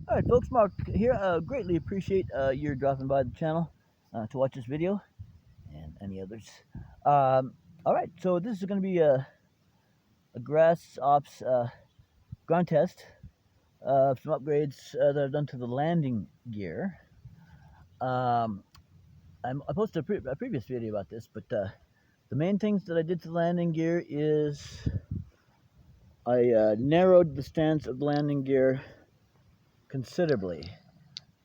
All right, folks, Mark here. Greatly appreciate your dropping by the channel to watch this video and any others. All right, so this is going to be a grass ops ground test of some upgrades that I've done to the landing gear. Um, I posted a previous video about this, but the main things that I did to the landing gear is I narrowed the stance of the landing gear considerably.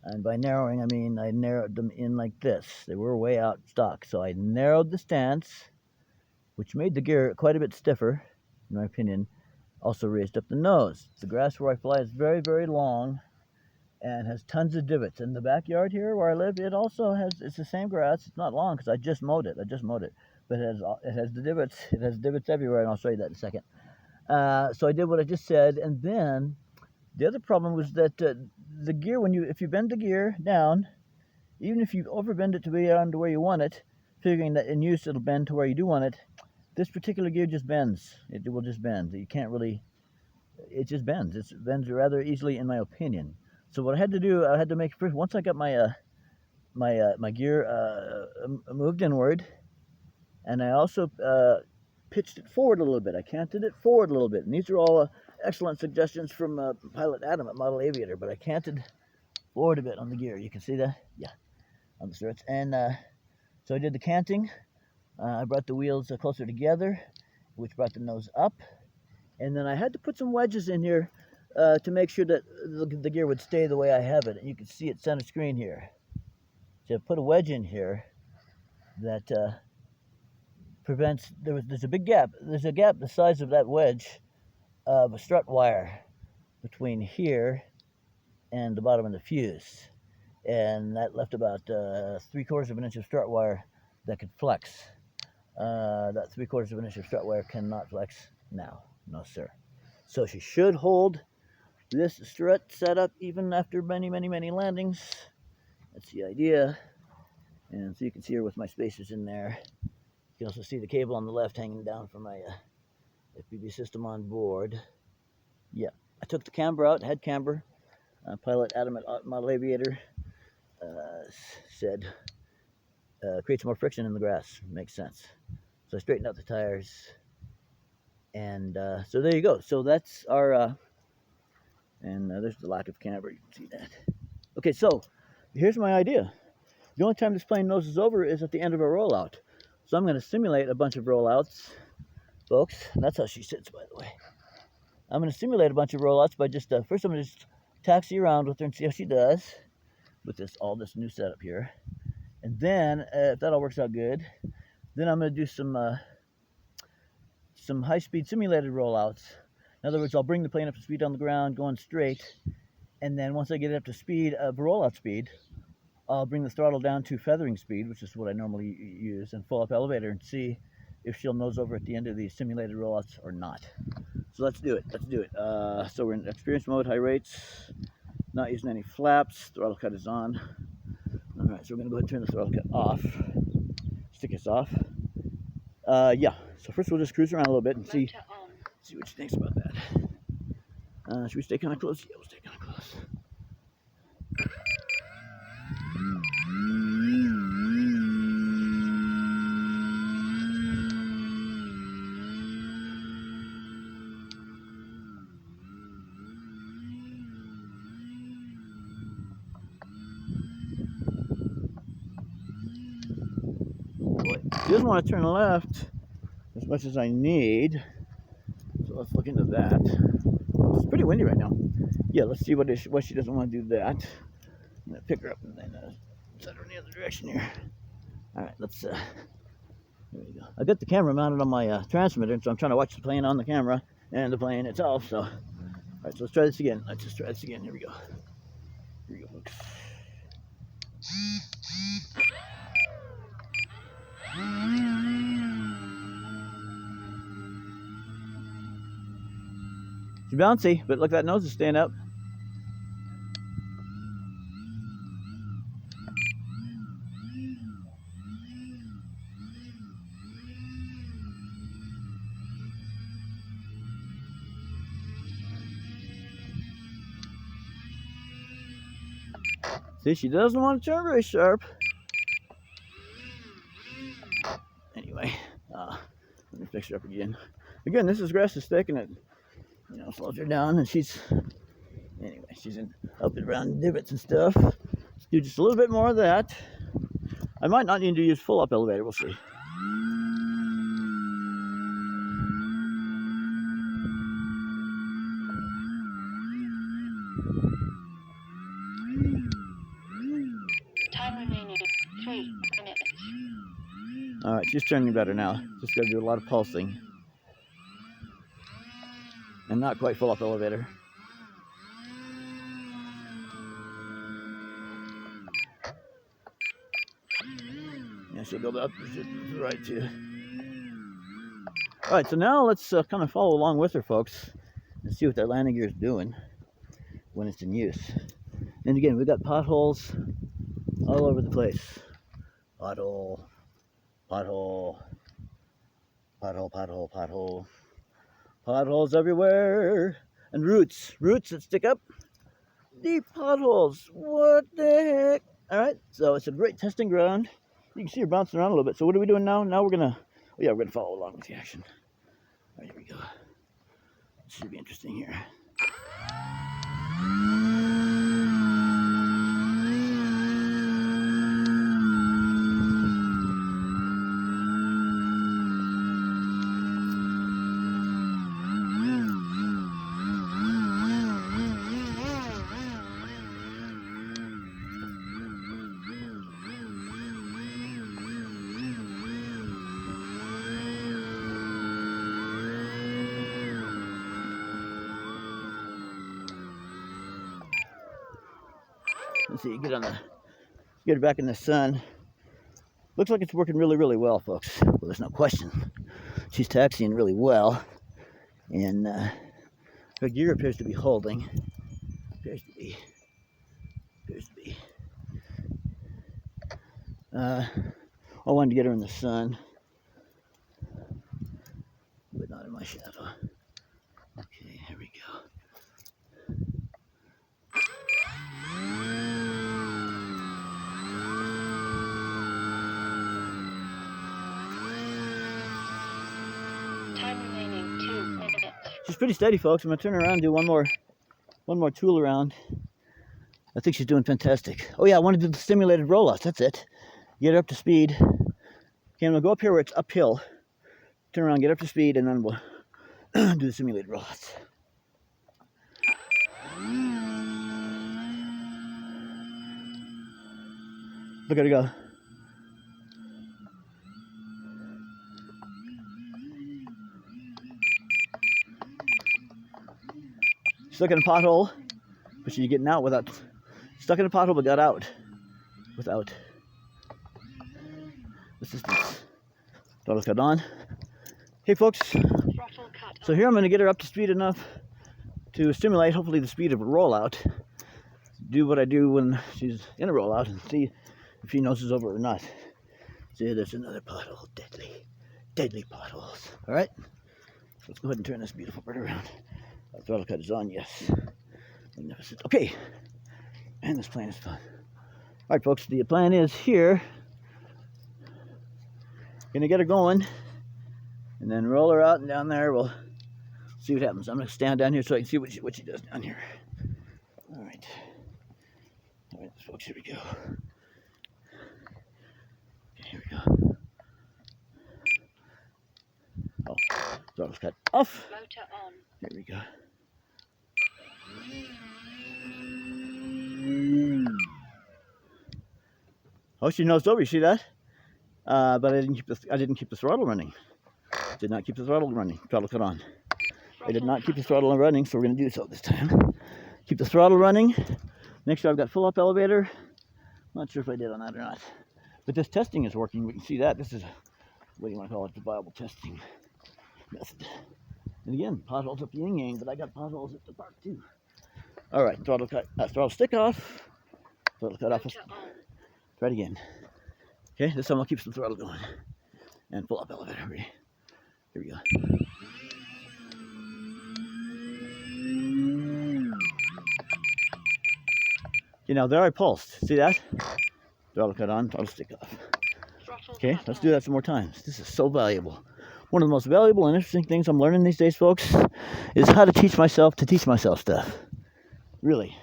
And by narrowing, I mean I narrowed them in like this. They were way out stock. So I narrowed the stance, which made the gear quite a bit stiffer, in my opinion. Also raised up the nose. The grass where I fly is very, very long and has tons of divots. In the backyard here where I live, it also has, it's the same grass. It's not long because I just mowed it. But it has the divots. It has divots everywhere, and I'll show you that in a second. So I did what I just said, and then the other problem was that the gear, if you bend the gear down, even if you overbend it to be down to where you want it, figuring that in use it'll bend to where you do want it, this particular gear just bends. It will just bend. You can't really, it just bends. It bends rather easily, in my opinion. So what I had to do, I had to make first, once I got my my gear moved inward, and I also pitched it forward a little bit. I canted it forward a little bit. And these are all excellent suggestions from Pilot Adam at Model Aviator, but I canted forward a bit on the gear. You can see that? Yeah, on the struts. And so I did the canting. I brought the wheels closer together, which brought the nose up. And then I had to put some wedges in here to make sure that the gear would stay the way I have it. And you can see it center screen here. So I put a wedge in here that prevents, there's a big gap. There's a gap the size of that wedge of a strut wire between here and the bottom of the fuse. And that left about 3/4 of an inch of strut wire that could flex. That 3/4 of an inch of strut wire cannot flex now. No, sir. So she should hold this strut setup even after many, many, many landings. That's the idea. And so you can see her with my spacers in there. You can also see the cable on the left hanging down from my FPV system on board. Yeah, I took the camber out, head camber. Pilot Adam at Model Aviator said creates more friction in the grass. Makes sense. So I straightened out the tires. And so there you go. So that's our, and there's the lack of camber. You can see that. Okay, so here's my idea. The only time this plane noses over is at the end of a rollout. So I'm going to simulate a bunch of rollouts, folks. And that's how she sits, by the way. I'm going to simulate a bunch of rollouts by just, first I'm going to just taxi around with her and see how she does with all this new setup here. And then, if that all works out good, then I'm going to do some high-speed simulated rollouts. In other words, I'll bring the plane up to speed on the ground, going straight, and then once I get it up to speed, rollout speed, I'll bring the throttle down to feathering speed, which is what I normally use, and full up elevator and see if she'll nose over at the end of these simulated rollouts or not. So let's do it. So we're in experience mode, high rates, not using any flaps. Throttle cut is on. All right, so we're gonna go ahead and turn the throttle cut off. Stick this off. Yeah. So first we'll just cruise around a little bit and see what she thinks about that. Should we stay kind of close? Yeah, we'll stay kind of close. She doesn't want to turn left as much as I need, so let's look into that. It's pretty windy right now. Yeah, let's see what she doesn't want to do that. I'm gonna pick her up and then set her in the other direction here. All right, let's. There we go. I got the camera mounted on my transmitter, so I'm trying to watch the plane on the camera and the plane itself. So, all right, so let's try this again. Let's just try this again. Here we go. Here we go, folks. She's bouncy, but look, that nose is staying up. See, she doesn't want to turn very sharp. Anyway, let me fix her up again. Again, this is grass is thick and it, slows her down, and she's up and around divots and stuff. Let's do just a little bit more of that. I might not need to use full up elevator, we'll see. Time remaining 3 minutes. All right, she's turning better now. Just got to do a lot of pulsing. And not quite full up elevator. Yeah, she'll go up to the right too. All right, so now let's kind of follow along with her, folks, and see what that landing gear is doing when it's in use. And again, we've got potholes all over the place. Pothole, pothole, pothole, pothole, pothole. Potholes everywhere. And roots that stick up. Deep potholes. What the heck? All right, so it's a great testing ground. You can see her bouncing around a little bit. So what are we doing now? Now we're gonna follow along with the action. All right, here we go. This should be interesting here. Let's see, get her back in the sun. Looks like it's working really, really well, folks. Well, there's no question. She's taxiing really well, and her gear appears to be holding. Appears to be. I wanted to get her in the sun, but not in my shadow. Okay, here we go. Time remaining 2 minutes. She's pretty steady, folks. I'm gonna turn her around and do one more tool around. I think she's doing fantastic. Oh yeah, I want to do the simulated rollouts. That's it. Get her up to speed. Okay, I'm gonna go up here where it's uphill. Turn around, get up to speed, and then we'll do the simulated rollouts. Look at her go. Stuck in a pothole, but she's getting out without. Stuck in a pothole, but got out without assistance. Throttle cut on. Hey, folks. So here I'm going to get her up to speed enough to stimulate, hopefully, the speed of a rollout. Do what I do when she's in a rollout and see if she knows it's over or not. See, there's another pothole. Deadly potholes. All right. So let's go ahead and turn this beautiful bird around. Our throttle cut is on, yes. Magnificent. Okay. And this plan is fun. All right, folks, the plan is here. Gonna get her going and then roll her out, and down there we'll see what happens. I'm gonna stand down here so I can see what she does down here. All right, folks, here we go. Okay, here we go. Oh, throttle's cut off. Motor on. There we go. Oh, she nosed over. You see that? But I didn't keep the throttle running. Did not keep the throttle running. Throttle cut on. I did not keep the throttle running, so we're going to do so this time. Keep the throttle running. Make sure I've got full up elevator. Not sure if I did on that or not. But this testing is working. We can see that. This is, what do you want to call it, the viable testing method. And again, potholes up the yin-yang, but I got potholes at the park too. All right, throttle cut, throttle stick off. Throttle cut off. Try it again. Okay, this time I'll keep the throttle going. And full up elevator. Here we go. You know, they're already pulsed. See that? Throttle cut on, throttle stick off. Throttle Okay, cut let's on. do that some more times. This is so valuable. One of the most valuable and interesting things I'm learning these days, folks, is how to teach myself stuff. Really.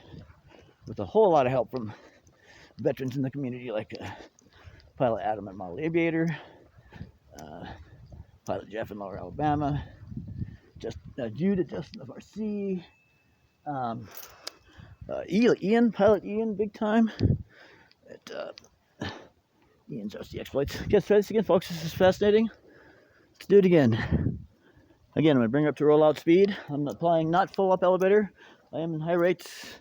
With a whole lot of help from veterans in the community like Pilot Adam at Model Aviator, Pilot Jeff in Lower Alabama, Jude at Justin of RC, Ian, Pilot Ian, big time at Ian's RC Exploits. Okay, let's try this again, folks. This is fascinating. Let's do it again. Again, I'm going to bring her up to rollout speed. I'm applying not full up elevator. I am in high rates,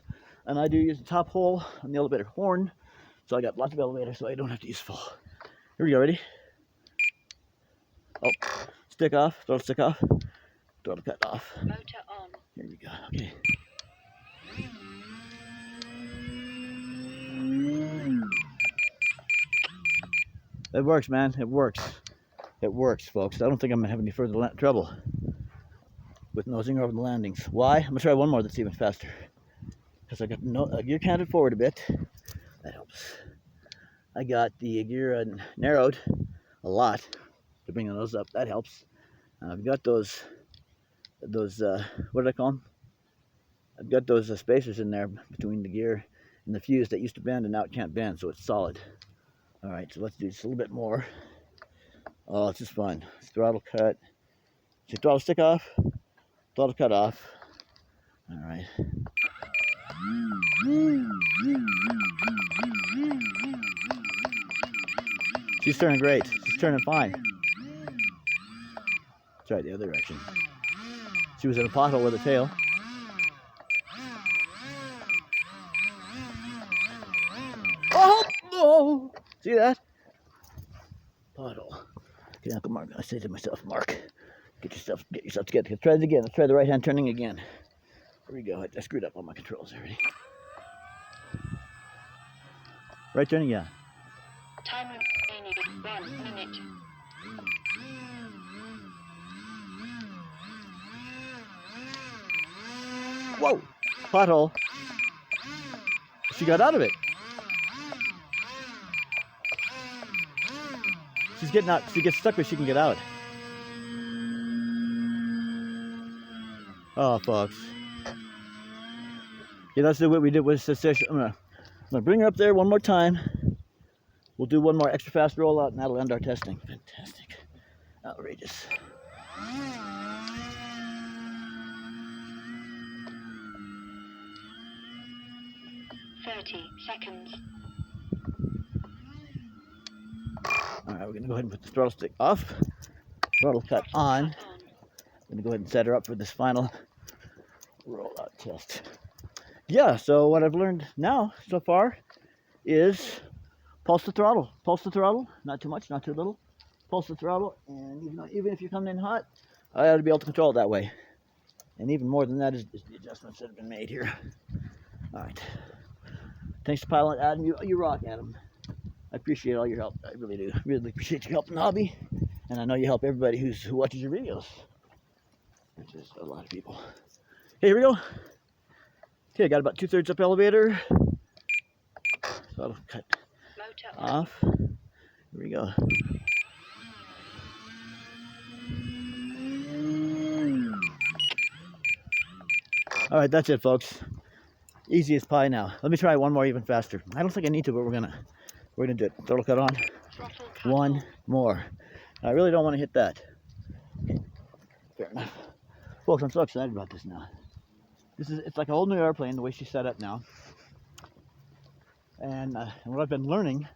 and I do use the top hole on the elevator horn. So I got lots of elevator, so I don't have to use full. Here we go, ready? Oh, stick off, throttle stick off, throttle cut off. Motor on. Here we go, okay. It works, man, it works. It works, folks. I don't think I'm gonna have any further trouble with nosing over the landings. Why? I'm gonna try one more that's even faster. Because I got gear canted forward a bit. That helps. I got the gear narrowed a lot to bring those up. That helps. I've got those what did I call them? I've got those spacers in there between the gear and the fuse that used to bend and now it can't bend, so it's solid. All right, so let's do just a little bit more. Oh, it's just fun. Throttle cut. See, throttle stick off, throttle cut off. All right. She's turning great. She's turning fine. Let's try it the other direction. She was in a pothole with her tail. Oh! Oh! See that? Pothole. Okay, Uncle Mark. I say to myself, Mark, get yourself together. Let's try it again. Let's try the right hand turning again. Here we go. I screwed up all my controls already. Right turning, yeah. Time remaining 1 minute. Whoa! Pothole. She got out of it. She's getting out. She gets stuck where she can get out. Oh, folks. Yeah, that's what we did with this session. I'm gonna bring her up there one more time. We'll do one more extra fast rollout, and that'll end our testing. Fantastic. Outrageous. Seconds. All right, we're gonna go ahead and put the throttle stick off. Throttle cut on. I'm gonna go ahead and set her up for this final rollout test. Yeah, so what I've learned now so far is pulse the throttle. Pulse the throttle, not too much, not too little. Pulse the throttle, and even if you come in hot, I ought to be able to control it that way. And even more than that is the adjustments that have been made here. All right. Thanks to Pilot Adam. You rock, Adam. I appreciate all your help. I really do. Really appreciate your help in the hobby. And I know you help everybody who watches your videos, which is a lot of people. Okay, here we go. Okay, I got about 2/3 up elevator. Throttle cut off. Here we go. All right, that's it, folks. Easy as pie now. Let me try one more even faster. I don't think I need to, but we're gonna do it. Throttle cut on. One more. I really don't want to hit that. Okay. Fair enough. Folks, I'm so excited about this now. It's like a whole new airplane the way she's set up now. And what I've been learning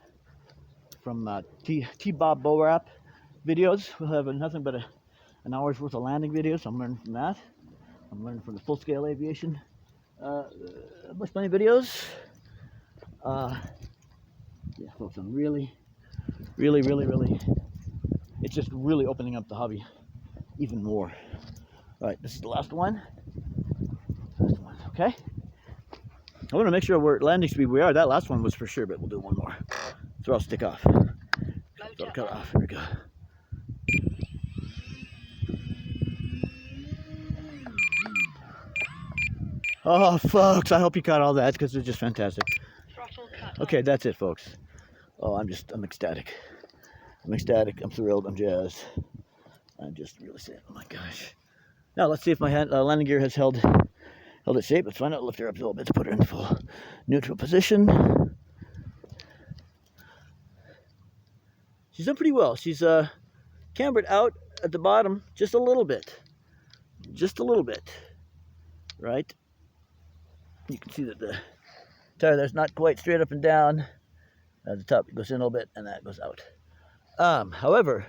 from T-Bob Bo-Rap videos, we'll have nothing but an hour's worth of landing videos. I'm learning from that. I'm learning from the full-scale aviation Bush Bunny videos. Yeah, folks, I'm really, it's just really opening up the hobby even more. All right, this is the last one. Okay. I want to make sure we're at landing speed. We are. That last one was for sure, but we'll do one more. Throttle stick off. Throttle cut off. Here we go. Oh, folks, I hope you caught all that because it's just fantastic. Okay, that's it, folks. Oh, I'm ecstatic. I'm ecstatic. I'm thrilled. I'm jazzed. I'm just really saying, oh my gosh. Now let's see if my landing gear has held its shape. Let's find out. Lift her up a little bit to put her in full neutral position. She's done pretty well. She's cambered out at the bottom just a little bit. Just a little bit. Right? You can see that the tire there's not quite straight up and down. At the top it goes in a little bit and that goes out. However,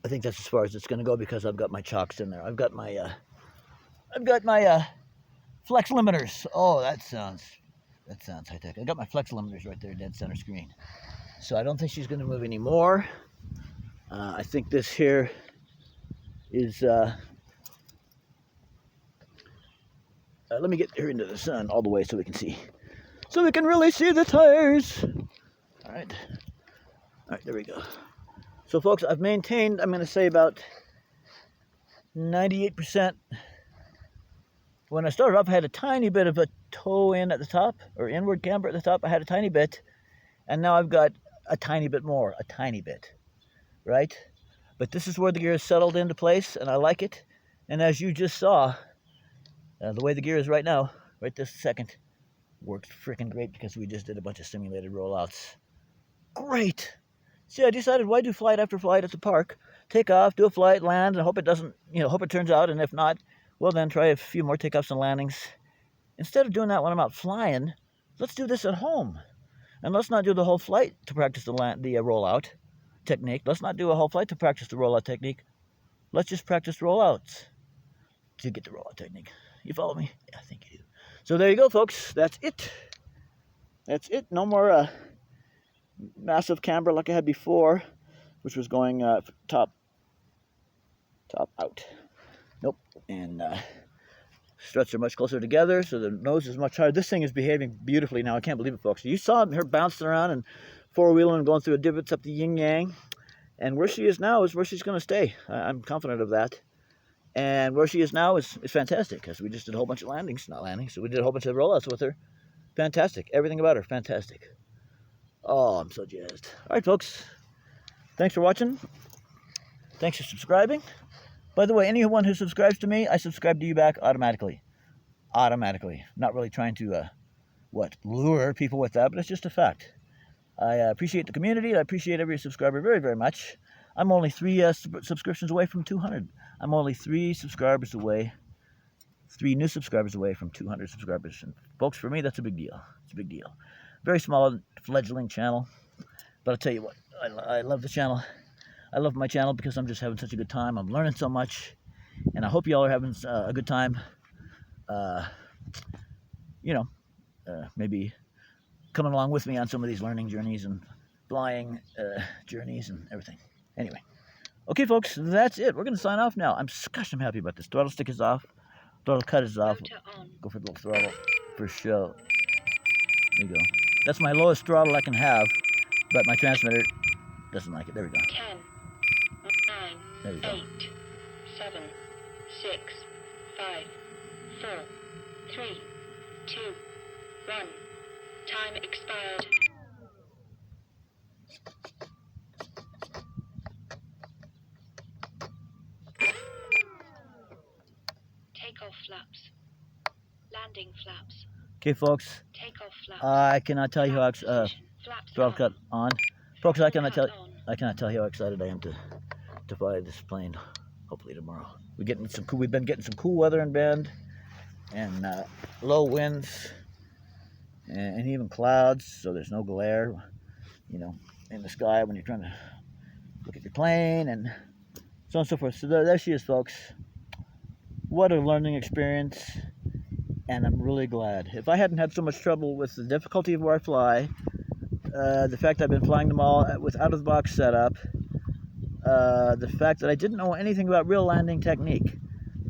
I think that's as far as it's going to go because I've got my chocks in there. I've got my flex limiters. Oh, that sounds high tech. I got my flex limiters right there, dead center screen. So I don't think she's going to move anymore. I think this here is. Let me get her into the sun all the way so we can see. So we can really see the tires. All right, there we go. So folks, I've maintained, I'm going to say about 98%. When I started off, I had a tiny bit of a toe in at the top, or inward camber at the top. I had a tiny bit, and now I've got a tiny bit more, a tiny bit, right? But this is where the gear is settled into place, and I like it. And as you just saw, the way the gear is right now, right this second, works freaking great because we just did a bunch of simulated rollouts. Great! See, I decided why do flight after flight at the park? Take off, do a flight, land, and hope it doesn't, hope it turns out, and if not, well then try a few more takeoffs and landings. Instead of doing that when I'm out flying, let's do this at home. And let's not do the whole flight to practice the rollout technique. Let's not do a whole flight to practice the rollout technique. Let's just practice rollouts to get the rollout technique. You follow me? Yeah, I think you do. So there you go, folks. That's it. That's it. No more massive camber like I had before, which was going top out. Nope. And struts are much closer together, so the nose is much higher. This thing is behaving beautifully now. I can't believe it, folks. You saw her bouncing around and four-wheeling and going through the divots up the yin-yang. And where she is now is where she's going to stay. I'm confident of that. And where she is now is fantastic, because we just did a whole bunch of landings. Not landings, so we did a whole bunch of rollouts with her. Fantastic. Everything about her, fantastic. Oh, I'm so jazzed. All right, folks. Thanks for watching. Thanks for subscribing. By the way, anyone who subscribes to me, I subscribe to you back automatically. Automatically. Not really trying to, lure people with that, but it's just a fact. I appreciate the community. I appreciate every subscriber very, very much. I'm only 3 subscriptions away from 200. I'm only 3 subscribers away, 3 new subscribers away from 200 subscribers. And folks, for me, that's a big deal. It's a big deal. Very small, fledgling channel. But I'll tell you what, I love the channel. I love my channel because I'm just having such a good time. I'm learning so much. And I hope you all are having a good time. Maybe coming along with me on some of these learning journeys and flying journeys and everything. Anyway. Okay, folks, that's it. We're going to sign off now. I'm happy about this. Throttle stick is off. Throttle cut is off. Go for the little throttle for show. There you go. That's my lowest throttle I can have, but my transmitter doesn't like it. There we go. 10, 9, there we go. 8, 7, 6, 5, 4, 3, 2, 1. Time expired. Takeoff flaps. Landing flaps. Okay, folks. Takeoff flaps. I cannot tell you how throttle cut on. Folks, I cannot tell you how excited I am to fly this plane. Hopefully tomorrow. We've been getting some cool weather in Bend, and low winds, and even clouds, so there's no glare, in the sky when you're trying to look at your plane, and so on and so forth. So there she is, folks. What a learning experience, and I'm really glad. If I hadn't had so much trouble with the difficulty of where I fly, the fact I've been flying them all with out-of-the-box setup, the fact that I didn't know anything about real landing technique.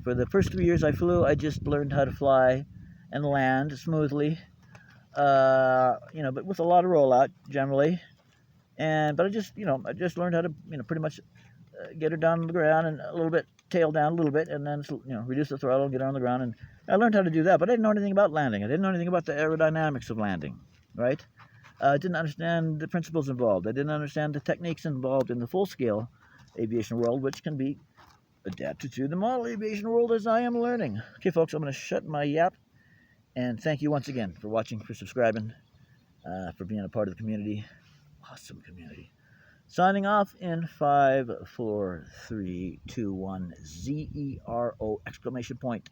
For the first 3 years I flew, I just learned how to fly and land smoothly, but with a lot of rollout generally. But I just learned how to, pretty much get her down on the ground and a little bit, tail down a little bit, and then, reduce the throttle and get her on the ground. And I learned how to do that, but I didn't know anything about landing. I didn't know anything about the aerodynamics of landing. right? I didn't understand the principles involved. I didn't understand the techniques involved in the full-scale aviation world, which can be adapted to the model aviation world as I am learning. Okay, folks, I'm going to shut my yap, and thank you once again for watching, for subscribing, for being a part of the community. Awesome community. Signing off in 5, 4, 3, 2, 1, ZERO exclamation point.